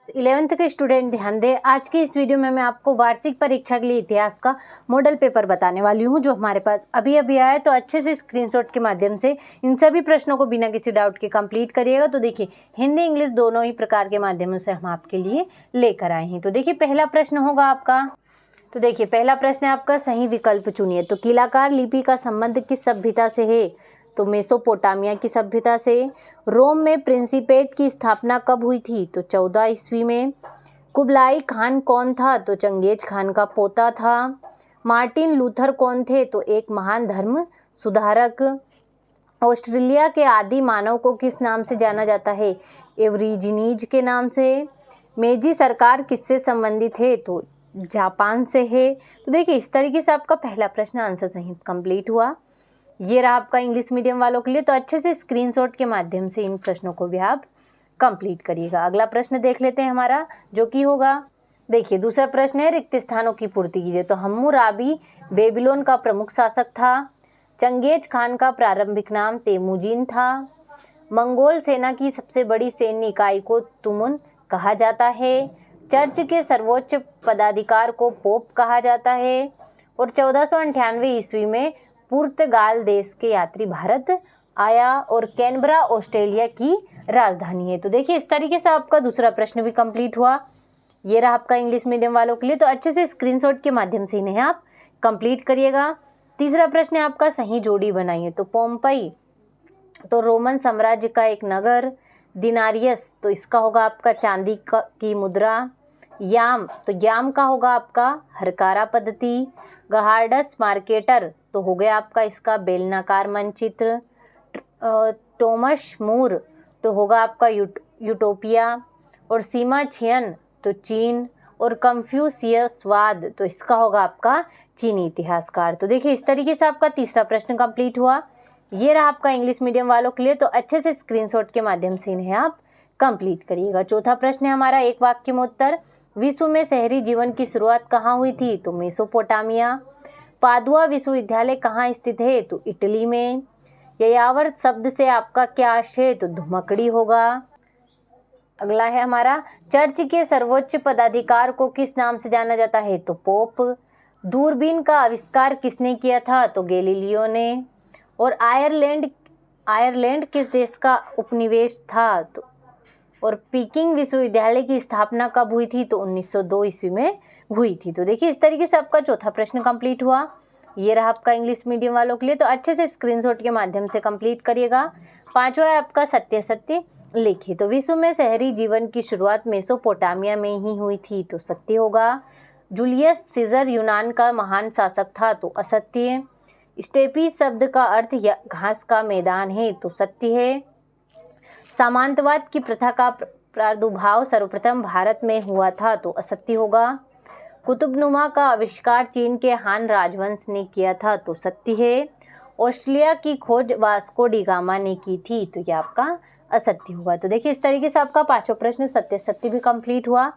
11th के student ध्यान दें। आज की इस वीडियो में मैं आपको वार्षिक परीक्षा के लिए इतिहास का मॉडल पेपर बताने वाली हूं, जो हमारे पास अभी अभी आया है। तो अच्छे से स्क्रीनशॉट के माध्यम से इन सभी प्रश्नों को बिना किसी डाउट के कंप्लीट करिएगा। तो देखिए, हिंदी इंग्लिश दोनों ही प्रकार के माध्यमों से हम आपके लिए लेकर आए हैं। तो देखिए, पहला प्रश्न होगा आपका। तो देखिए, पहला प्रश्न है आपका, सही विकल्प चुनिए। तो कीलाकार लिपि का संबंध किस सभ्यता से है? तो मेसोपोटामिया की सभ्यता से। रोम में प्रिंसिपेट की स्थापना कब हुई थी? तो 14 ईस्वी में। कुबलाई खान कौन था? तो चंगेज खान का पोता था। मार्टिन लूथर कौन थे? तो एक महान धर्म सुधारक। ऑस्ट्रेलिया के आदि मानव को किस नाम से जाना जाता है? एवरीजिनीज के नाम से। मेजी सरकार किससे संबंधित है? तो जापान से है। तो देखिए, इस तरीके से आपका पहला प्रश्न आंसर सहित कंप्लीट हुआ। ये रहा आपका इंग्लिश मीडियम वालों के लिए। तो अच्छे से स्क्रीनशॉट के माध्यम से इन प्रश्नों को भी आप कंप्लीट करिएगा। अगला प्रश्न देख लेते हैं हमारा, जो कि होगा, देखिए दूसरा प्रश्न है, रिक्त स्थानों की पूर्ति कीजिए। तो हम्मुराबी बेबीलोन का प्रमुख शासक था। चंगेज खान का प्रारंभिक नाम तेमुजीन था। मंगोल सेना की सबसे बड़ी सैन्य इकाई को तुमुन कहा जाता है। चर्च के सर्वोच्च पदाधिकार को पोप कहा जाता है। और 1498 ईस्वी में पुर्तगाल देश के यात्री भारत आया। और कैनबरा ऑस्ट्रेलिया की राजधानी है। तो देखिए, इस तरीके से आपका दूसरा प्रश्न भी कंप्लीट हुआ। ये रहा आपका इंग्लिश मीडियम वालों के लिए। तो अच्छे से स्क्रीनशॉट के माध्यम से इन्हें आप कंप्लीट करिएगा। तीसरा प्रश्न है आपका, सही जोड़ी बनाइए। तो पोम्पई तो रोमन साम्राज्य का एक नगर। दिनारियस तो इसका होगा आपका चांदी की मुद्रा। याम तो याम का होगा आपका हरकारा पद्धति। गहार्डस मार्केटर तो हो गया आपका इसका बेलनाकार मानचित्र। टॉमस मूर तो होगा आपका यूटोपिया। और सीमा छियन तो चीन। और कंफ्यूशियसवाद तो इसका होगा आपका चीनी इतिहासकार। तो देखिए, इस तरीके से आपका तीसरा प्रश्न कंप्लीट हुआ। ये रहा आपका इंग्लिश मीडियम वालों के लिए। तो अच्छे से स्क्रीनशॉट के माध्यम से इन्हें आप कंप्लीट करिएगा। चौथा प्रश्न है हमारा, एक वाक्य में उत्तर। विश्व में शहरी जीवन की शुरुआत कहाँ हुई थी? तो मेसोपोटामिया। पादुआ विश्वविद्यालय कहाँ स्थित है? तो इटली में। ययावर शब्द से आपका क्या आशय? तो धुमकड़ी होगा। अगला है हमारा, चर्च के सर्वोच्च पदाधिकार को किस नाम से जाना जाता है? तो पोप। दूरबीन का आविष्कार किसने किया था? तो गैलीलियो ने। और आयरलैंड किस देश का उपनिवेश था? तो और पीकिंग विश्वविद्यालय की स्थापना कब हुई थी? तो 1902 ईस्वी में हुई थी। तो देखिए, इस तरीके से आपका चौथा प्रश्न कंप्लीट हुआ। ये रहा आपका इंग्लिश मीडियम वालों के लिए। तो अच्छे से स्क्रीनशॉट के माध्यम से कंप्लीट करिएगा। पांचवा है आपका, सत्य सत्य लिखिए। तो विश्व में शहरी जीवन की शुरुआत मेसोपोटामिया में ही हुई थी। तो सत्य होगा। जूलियस सीजर यूनान का महान शासक था। तो असत्य। स्टेपी शब्द का अर्थ घास का मैदान है। तो सत्य है। सामंतवाद की प्रथा का प्रादुर्भाव सर्वप्रथम भारत में हुआ था। तो असत्य होगा। कुतुबनुमा का आविष्कार चीन के हान राजवंश ने किया था। तो सत्य है। ऑस्ट्रेलिया की खोज वास्को डी गामा ने की थी। तो ये आपका असत्य होगा। तो देखिए, इस तरीके से आपका पांचों प्रश्न सत्य सत्य भी कंप्लीट हुआ।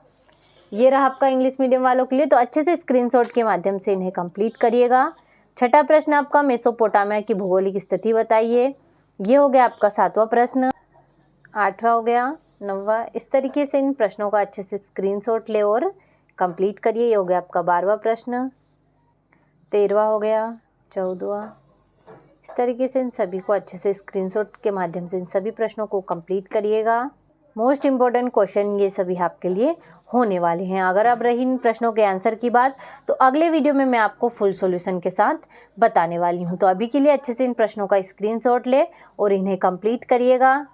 ये रहा आपका इंग्लिश मीडियम वालों के लिए। तो अच्छे से स्क्रीनशॉट के माध्यम से इन्हें कंप्लीट करिएगा। छठा प्रश्न आपका, मेसोपोटामिया की भौगोलिक स्थिति बताइए। ये हो गया आपका सातवां प्रश्न। आठवां हो गया, नौवां। इस तरीके से इन प्रश्नों का अच्छे से स्क्रीनशॉट ले और कंप्लीट करिए। ये हो गया आपका 12वां प्रश्न। 13वां हो गया, 14वां। इस तरीके से इन सभी को अच्छे से स्क्रीनशॉट के माध्यम से इन सभी प्रश्नों को कंप्लीट करिएगा। मोस्ट इम्पोर्टेंट क्वेश्चन ये सभी आपके लिए होने वाले हैं। अगर अब रही इन प्रश्नों के आंसर की बात, तो अगले वीडियो में मैं आपको फुल सॉल्यूशन के साथ बताने वाली हूँ। तो अभी के लिए अच्छे से इन प्रश्नों का स्क्रीनशॉट ले और इन्हें कंप्लीट करिएगा।